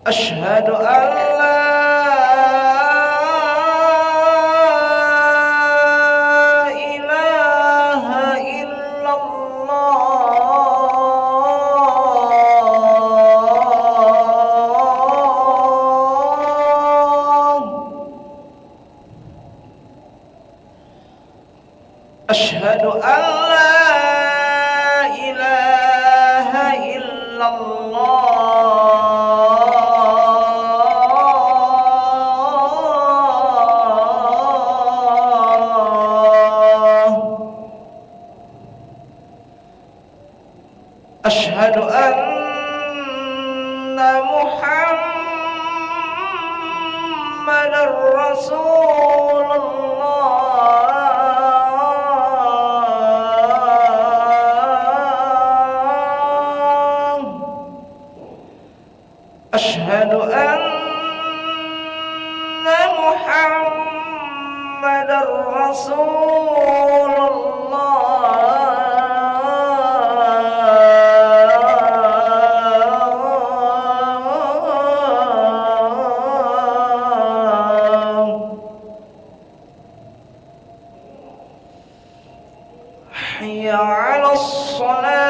أشهد أن لا إله إلا الله. أشهد أن لا إله إلا الله. أشهد أن محمدًا رسول الله. أشهد أن محمدًا رسول الله. حي على الصلاة.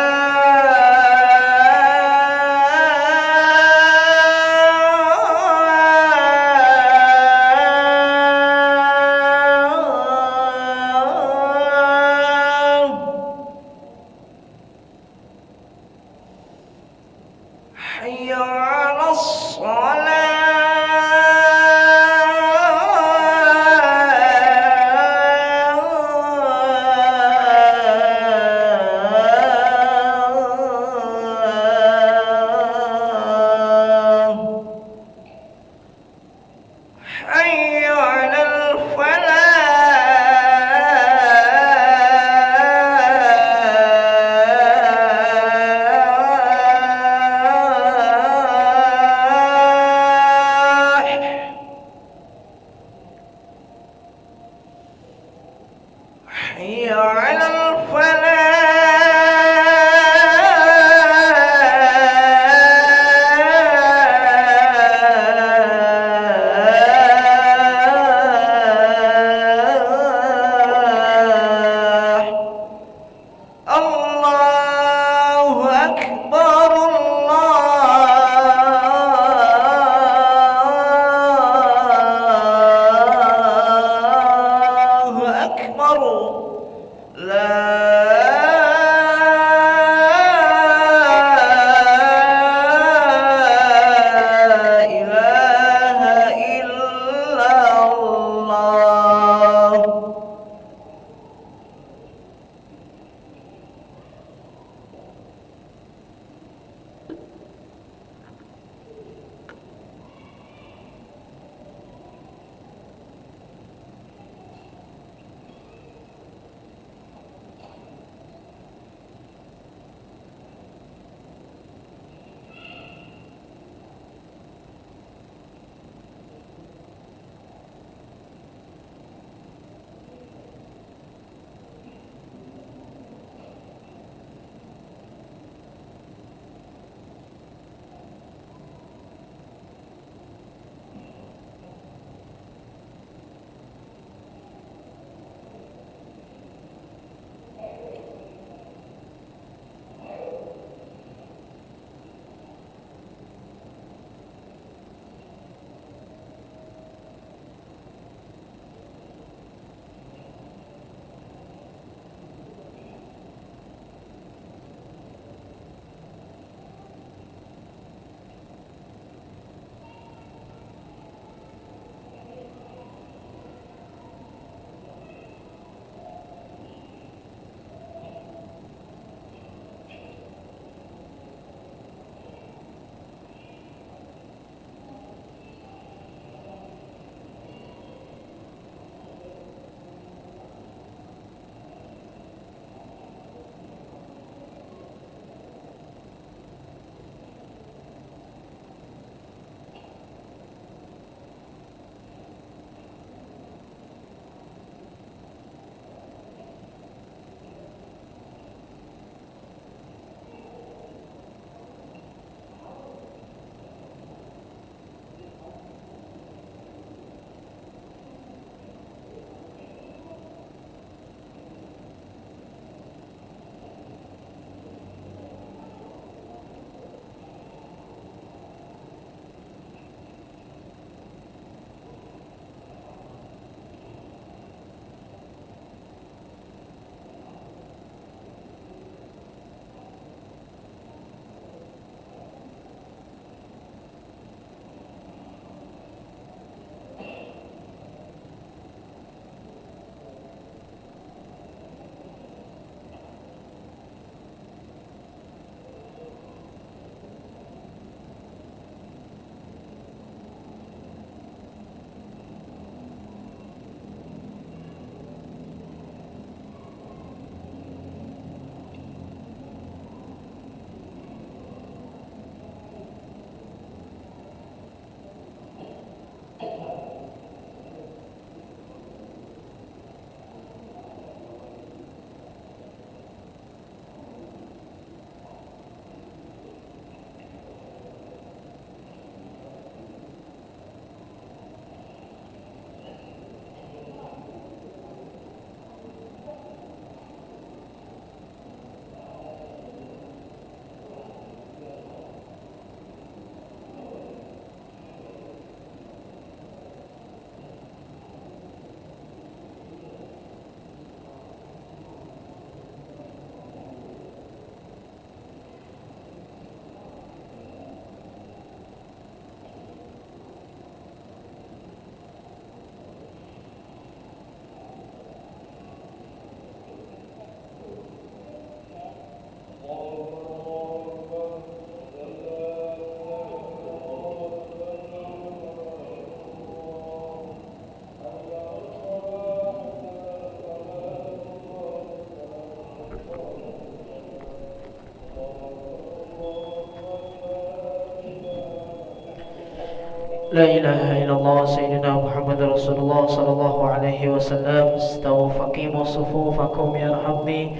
لا إله إلا الله سيدنا محمد رسول الله صلى الله عليه وسلم. استووا فقيموا صفوفكم يرحمني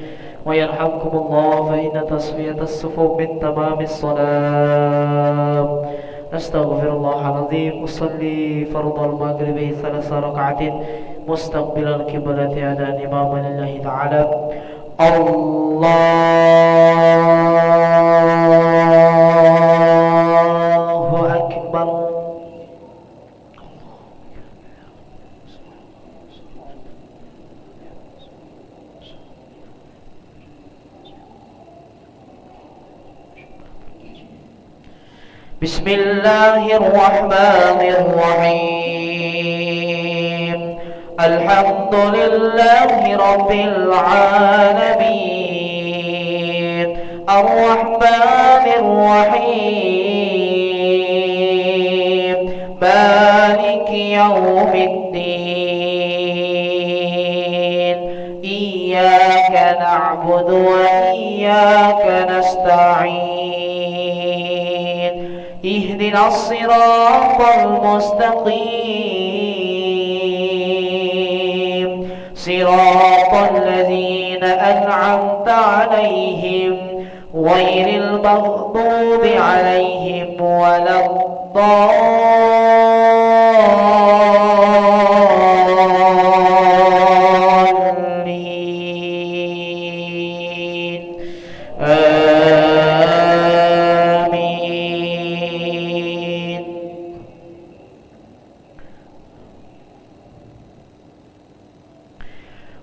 ويرحمكم الله، فإن تصفية الصفوف من تمام الصلاة. أستغفر الله العظيم. أصلي فرض المغرب 3 ركعات مستقبل القبلة أداء إماما لله تعالى. الله أكبر. بسم الله الرحمن الرحيم. الحمد لله رب العالمين، الرحمن الرحيم، مالك يوم الدين. إياك نعبد وإياك نستعين. اهدنا الصراط المستقيم، صراط الذين أنعمت عليهم غير المغضوب عليهم ولا الضالين.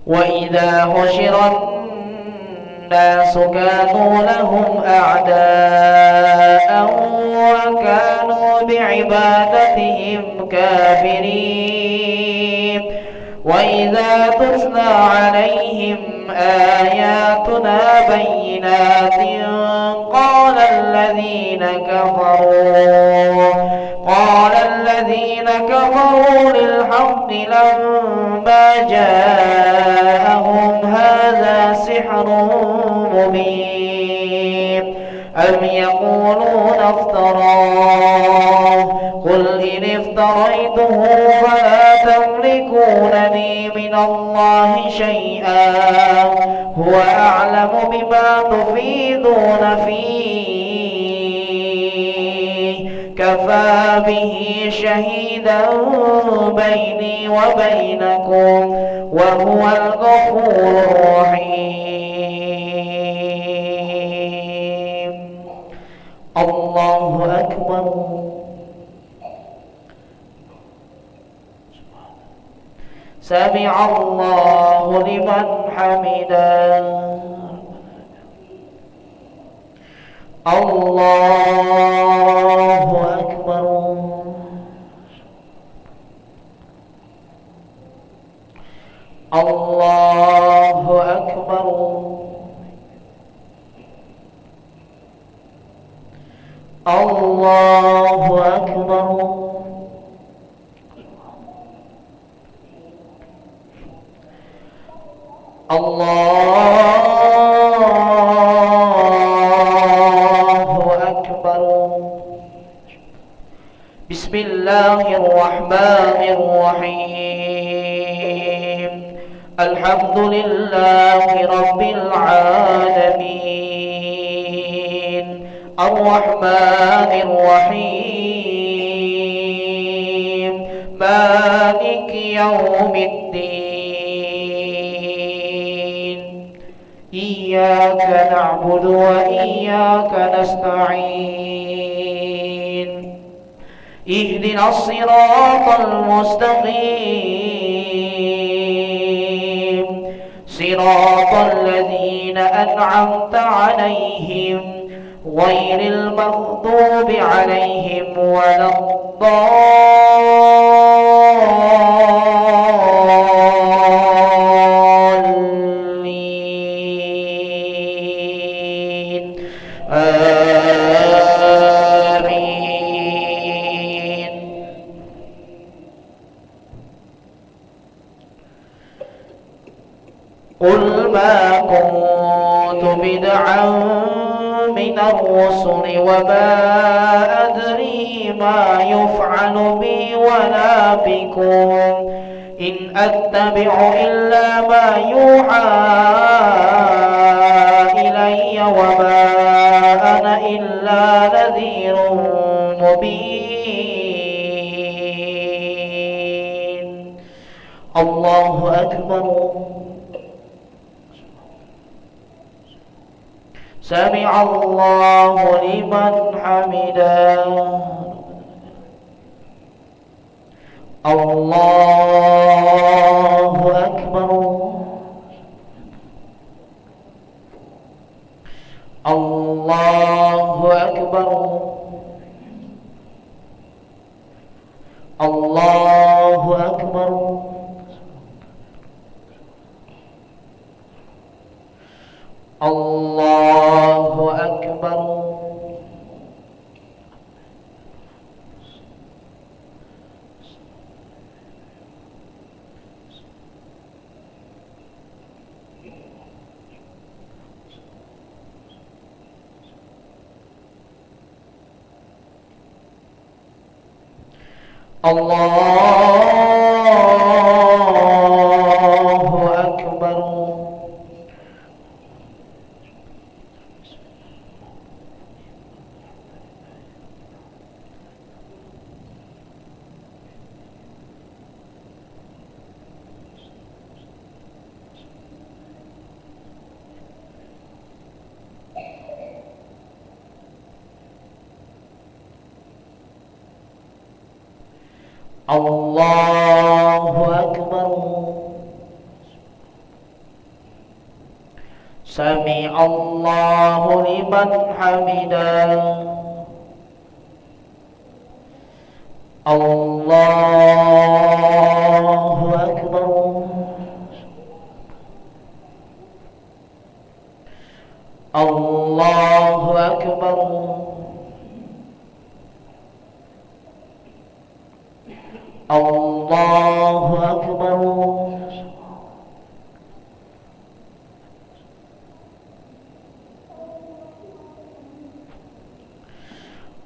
وإذا حشر الناس كانوا لهم أعداء وكانوا بعبادتهم كافرين. وإذا تتلى عليهم آياتنا بينات قال الذين كفروا للحق لما جاءهم هذا سحر مبين. أم يقولون افتراه، قل إن افتريته فلا تملكون لي من الله شيئا، هو أعلم بما تفيضون فيه، كفى به شهيدا بيني وبينكم وهو الغفور الرحيم. الله أكبر. سمع الله لمن حمده. الله أكبر. الله أكبر. الله أكبر. الله أكبر. بسم الله الرحمن الرحيم. الحمد لله رب العالمين، الرحمن الرحيم، مالك يوم الدين. إياك نعبد وإياك نستعين. اهدنا الصراط المستقيم، صراط الذين أنعمت عليهم غير المغضوب عليهم ولا الضالين. آمين. قل ما كنت بدعا من الرسل وما أدري ما يفعل بي ولا بكم إن أتبع إلا ما يوحى إلي وما أنا إلا نذير مبين. الله أكبر. سمع الله لمن حمده. الله أكبر. الله أكبر. الله أكبر. الله أكبر. الله أكبر. الله أكبر. سمع الله لمن حمده. الله أكبر. الله أكبر. الله أكبر.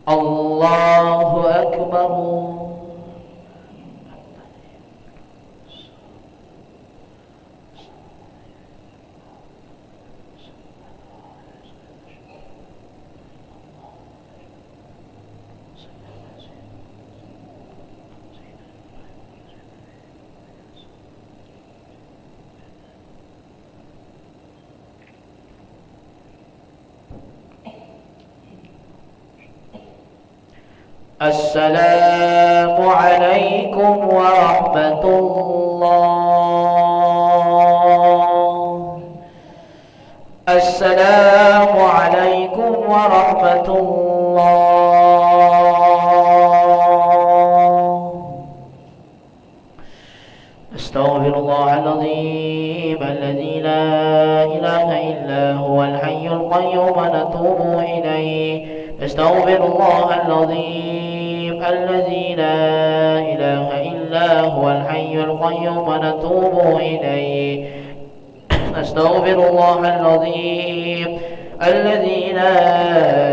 الله أكبر. السلام عليكم ورحمة الله. السلام عليكم ورحمة الله. أستغفر الله العظيم الذي لا إله إلا هو الحي القيوم نتوب إليه. أستغفر الله العظيم الذي لا إله إلا هو الحي القيوم نتوب إليه. أستغفر الله العظيم الذي لا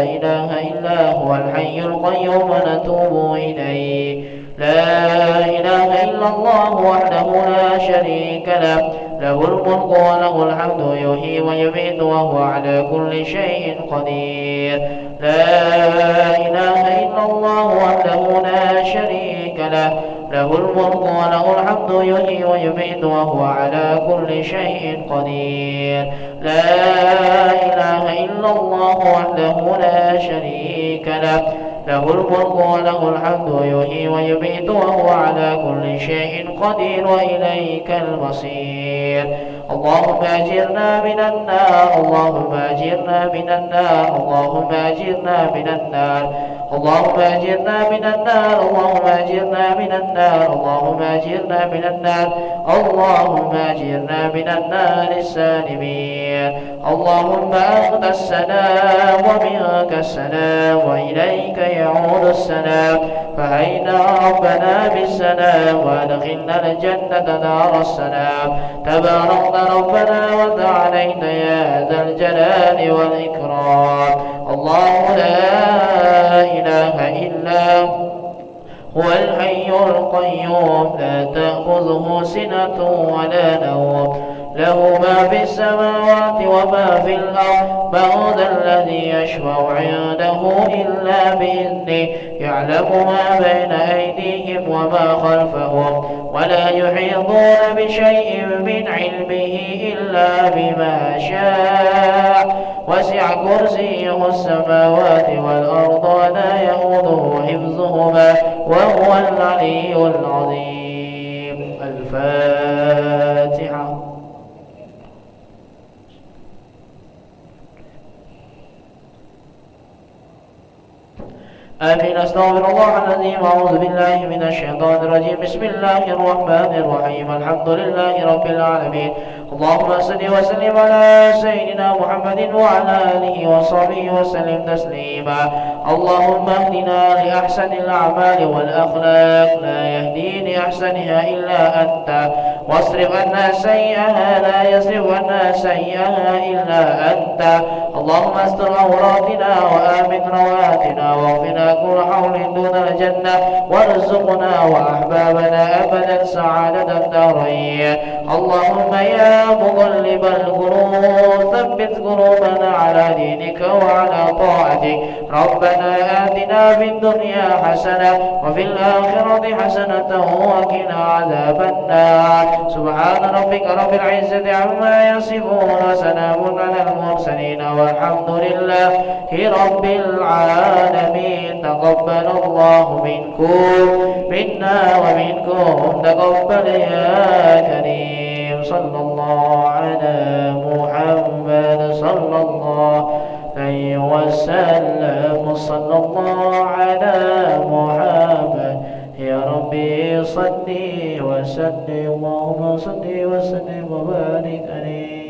إله إلا هو الحي القيوم نتوب إليه. لا إله إلا الله وحده لا شريك له، له الملك وله الحمد يحيي ويميت وهو على كل شيء قدير. لا إله إلا الله وحده لا شريك له، له الملك وله الحمد يحيي ويميت وهو على كل شيء قدير. لا إله إلا الله وحده لا شريك له، له الملك وله الحمد يحيي ويميت وهو على كل شيء قدير وإليك المصير. اللهم أجرنا من النار. اللهم أجرنا من النار. اللهم أجرنا من النار. اللهم أجرنا من النار. اللهم أجرنا من النار. اللهم أجرنا من النار. اللهم أجرنا من النار السالمين. اللهم أنت السلام ومنك السلام وإليك يعود السلام. فأينا ربنا بالسلام وأدخلنا الجنة دار السلام. تباركت ربنا وتعاليت يا ذا الجلال والإكرام. الله لا إله إلا هو الحي القيوم لا تأخذه سنة ولا نوم له ما في السماوات وما في الأرض من ذا الذي يشفع عنده إلا بإذنه يعلم ما بين أيديهم وما خلفهم ولا يحيطون بشيء من علمه إلا بما شاء وسع كرسيه السماوات والأرض ولا يئوده حفظهما وهو العلي العظيم. الفاتحة. آمين. أستغفر الله العظيم. أعوذ بالله من الشيطان الرجيم. بسم الله الرحمن الرحيم. الحمد لله رب العالمين. اللهم صل وسلم على سيدنا محمد وعلى آله وصحبه وسلم تسليما. اللهم اهدنا لأحسن الأعمال والأخلاق لا يهدي لأحسنها إلا أنت واصرف عنا سيئها لا يصرف عنا سيئها إلا أنت. اللهم استر عوراتنا وآمن رواتنا واغفنا كل حول دون الجنة وارزقنا وأحبابنا أبدا سعادة الدارين. اللهم يا مقلب القلوب ثبت قلوبنا على دينك وعلى طاعتك. ربنا آتنا في الدنيا حسنة وفي الآخرة حسنة وقنا عذاب النار. سبحان ربك رب العزة عما يصفون وسلام على المرسلين والحمد لله رب العالمين. تقبل الله منا ومنكم تقبل يا كريم. صلى الله على محمد صلى الله عليه وسلم. صلى الله على محمد يا ربي صل وسلم. اللهم صل وسلم وبارك عليه.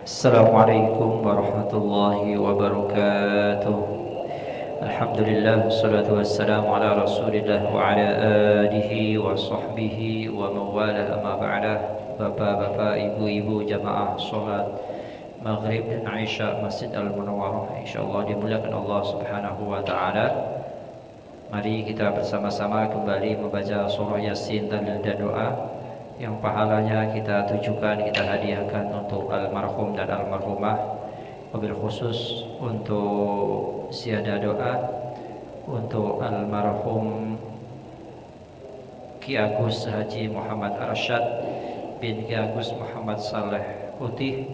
Assalamualaikum warahmatullahi wabarakatuh. Alhamdulillah, wassalatu wassalamu ala rasulillah wa ala alihi wa sahbihi wa mawalah, amma ba'dah. Bapak-bapak, ibu-ibu, jamaah sholat maghrib dan isya Masjid Al-Munawwarah, insyaallah dimuliakan Allah subhanahu wa ta'ala. Mari kita bersama-sama kembali membaca surah Yasin, tahlil dan doa yang pahalanya kita tujukan, kita hadiahkan untuk almarhum dan almarhumah, wabil khusus untuk siada doa untuk almarhum Ki Agus Haji Muhammad Arsyad bin Ki Agus Muhammad Saleh Putih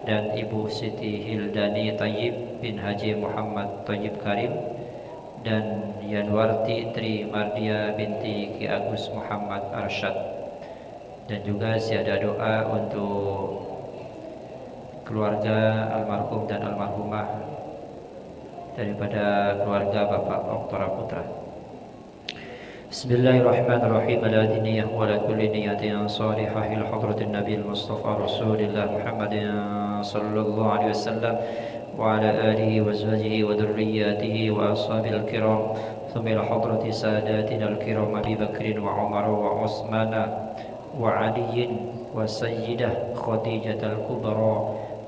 dan Ibu Siti Hildani Tayyib bin Haji Muhammad Tayyib Karim dan Yanwarti Tri Mardia binti Ki Agus Muhammad Arsyad. Dan juga siada doa untuk keluarga almarhum dan almarhumah daripada keluarga Bapak Oktora Putra. Bismillahirrahmanirrahim. Ala diniyah wa ala kulli niyatin salihah ila hadratin Nabi Mustafa Rasulillah Muhammadin sallallahu alaihi wasallam wa ala alihi wa azwajihi wa dhurriyyatihi wa ashabil kiram, thumma ila hadrati sadatina al-kiram Abi Bakrin wa Umar wa Utsman وعلي وسيدة خديجة الكبرى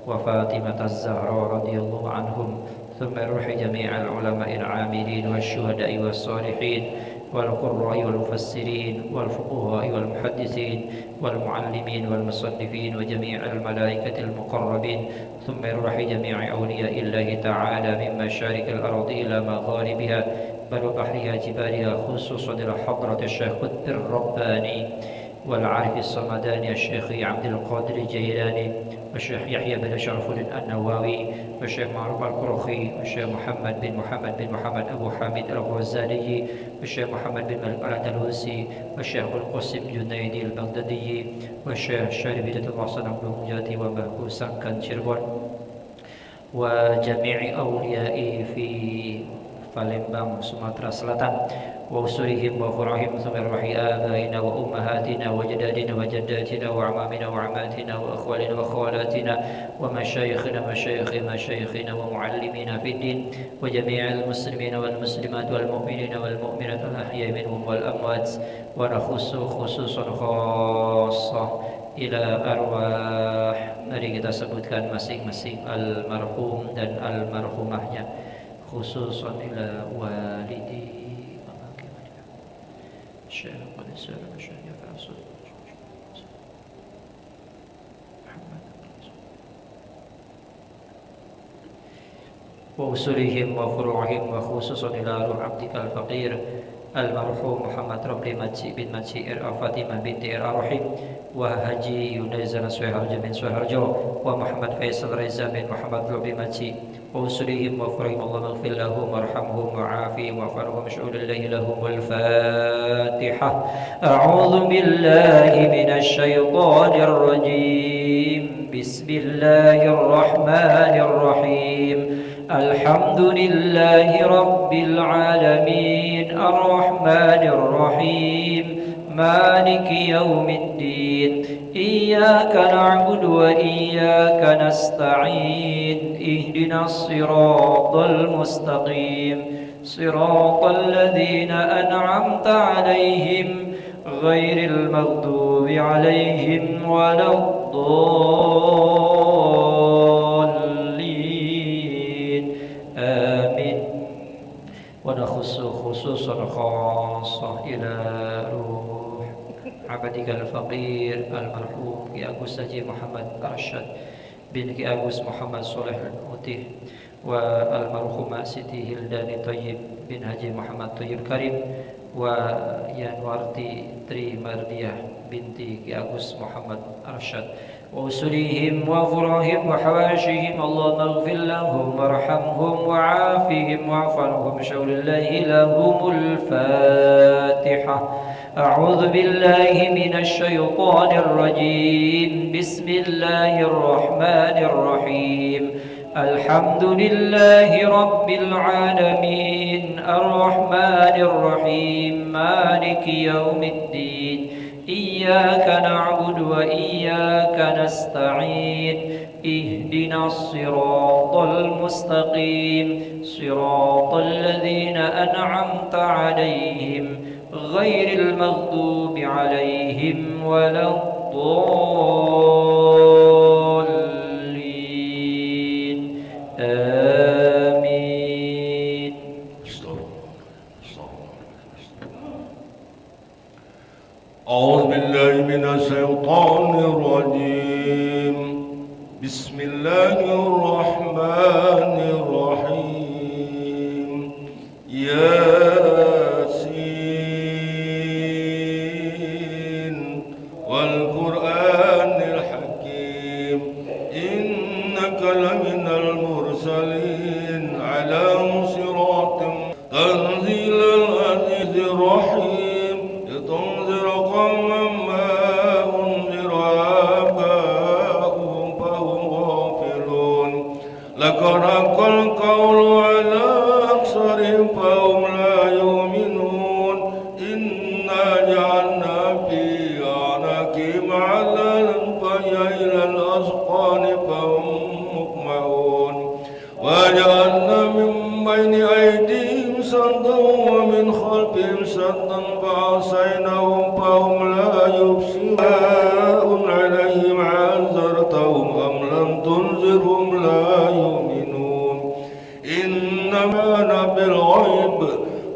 وفاطمة الزهراء رضي الله عنهم، ثم روح جميع العلماء العاملين والشهداء والصالحين والقراء والمفسرين والفقهاء والمحدثين والمعلمين والمصنفين وجميع الملائكة المقربين، ثم روح جميع أولياء الله تعالى من مشارق الأرض إلى مغاربها بل وبحرها جبالها، خصوصا إلى حضرة الشيخ قطب الرباني والعارف الصمداني الشيخ عبد القادر الجيلاني والشيخ يحيى بن شرف النووي والشيخ معروف القرخي والشيخ محمد بن محمد أبو حامد الغزالي والشيخ محمد بن مالك الأندلسي والشيخ القاسم جنيدي البغدادي والشيخ شارب بن محسن بن مجاتي ومهبوسا كان شربون وجميع أوليائه في Palembang, Sumatera Selatan, wa usulihim wa furahim thumma ruhi abaina wa ummahatina wa jadadina wa jaddatina wa amamina wa amatina wa akhwalina wa khawalatina wa masyayikhina wa muallimina fid din wa jami'al muslimina wal muslimat wal mu'minina wal mu'minat al ahya'i minhum wal amwat, wa nakhussu khususan khassah ila arwah. Mari kita sebutkan masing-masing almarhum dan almarhumahnya, khususan ila walidi Syekh Abdul Salam Syekh Rasul Muhammad wa usulihim wa furu'ihim wa khususan ila ruh abdikal faqir almarhum Muhammad Rabli Maji bin Maji Fatimah binti Rahim wa Haji Yunazana Suharjo bin Suharjo wa Muhammad Faisal Reza bin Muhammad Rabli Maji wa usulihim wa furihim Allah maghfir lahum warhamhum wa'afihim wa'farhum syu'ulillahi lahum wal Fatihah. A'udhu billahi minash shaytanir rajim. Bismillahirrahmanirrahim. Alhamdulillahi rabbil alamin arrahmanir rahim maliki yaumiddin iyyaka na'budu wa iyyaka nasta'in ihdinas siratal mustaqim siratal ladzina an'amta 'alaihim ghairil maghdubi 'alaihim waladdallin. Amin. Wa nakhussu khususan khassah ila ruh abadikal faqir almarhum Ki Agus Haji Muhammad Arsyad bin Ki Agus Muhammad Saleh Putih wa almarhumah Siti Hildani Tayyib bin Haji Muhammad Tayyib Karim wa Yanwarti Tri Mardiah binti Ki Agus Muhammad Arsyad wa usulihim wa furahim wa hawashihim Allah maghfir lahum warhamhum wa'afihim wa'farhum syaulillahi lahumul Fatihah. أعوذ بالله من الشيطان الرجيم. بسم الله الرحمن الرحيم. الحمد لله رب العالمين الرحمن الرحيم مالك يوم الدين إياك نعبد وإياك نستعين اهدنا الصراط المستقيم صراط الذين أنعمت عليهم غير المغضوب عليهم ولا الضالين آمين. أعوذ بالله من الشيطان الرجيم. بسم الله الرحمن الرحيم. ياسين والقرآن الحكيم إنك لمن المرسلين على صراط تنزيل العزيز الرحيم لتنذر قوما ما أنذر آباؤهم فهم غافلون لقد حق القول على أكثرهم فهم لا يؤمنون إنا جعلنا في أعناقهم أغلالا فهي إلى الأذقان فهم مقمحون وجعلنا من بين أيديهم سدا ومن خلفهم سدا فعصيناهم فهم لا يبصرون عليهم أنذرتهم أم لم تنذرهم لا يؤمنون إنما أنا بالغيب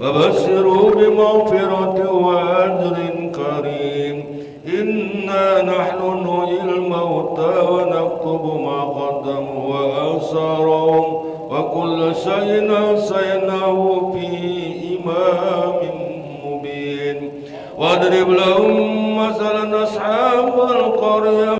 فبشروا بمغفرة وأجر كريم إنا نحن نحيي الموتى ونكتب ما قدموا وآثارهم وكل شيء أحصيناه في إمام مبين واضرب لهم مثلا أصحاب القرية